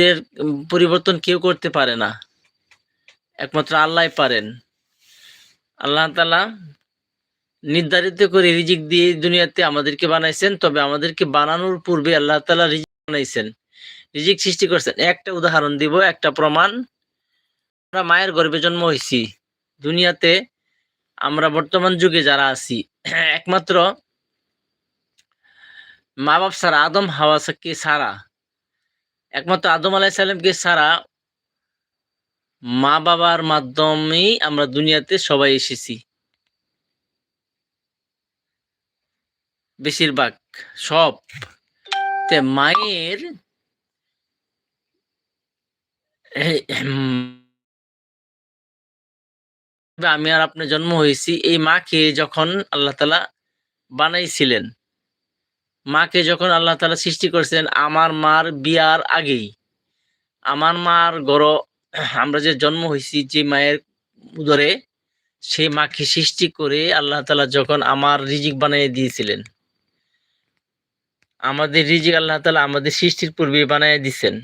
এর পরিবর্তন কেউ করতে পারে না, একমাত্র আল্লাহই পারেন। আল্লাহ তাআলা নির্ধারিত করে রিজিক দিয়ে দুনিয়াতে আমাদেরকে বানাইছেন, তবে আমাদেরকে বানানোর পূর্বে আল্লাহ তাআলা রিজিক বানাইছেন, রিজিক সৃষ্টি করছেন। একটা উদাহরণ দিব, একটা প্রমাণ। আমরা মায়ের গর্ভে জন্ম হইছি দুনিয়াতে। আমরা বর্তমান যুগে যারা আছি, একমাত্র মা বাপ ছাড়া, আদম হাওয়াকে ছাড়া, একমাত্র আদম আলাইহিস সালামকে ছাড়া মা বাবার মাধ্যমেই আমরা দুনিয়াতে সবাই এসেছি। বেশিরভাগ সব মায়ের আমি আর আপনার জন্ম হয়েছি, এই মাকে যখন আল্লাহ তাআলা বানাইছিলেন, মাকে যখন আল্লাহ তাআলা সৃষ্টি করছেন আমার মার বিয়ার আগেই, আমার মার আমরা যে জন্ম হয়েছি যে মায়ের উদরে, সেই মাকে সৃষ্টি করে আল্লাহ তাআলা যখন আমার রিজিক বানিয়ে দিয়েছিলেন, আমাদের রিজিক আল্লাহ তাআলা আমাদের সৃষ্টির পূর্বে বানিয়ে দিয়েছেন।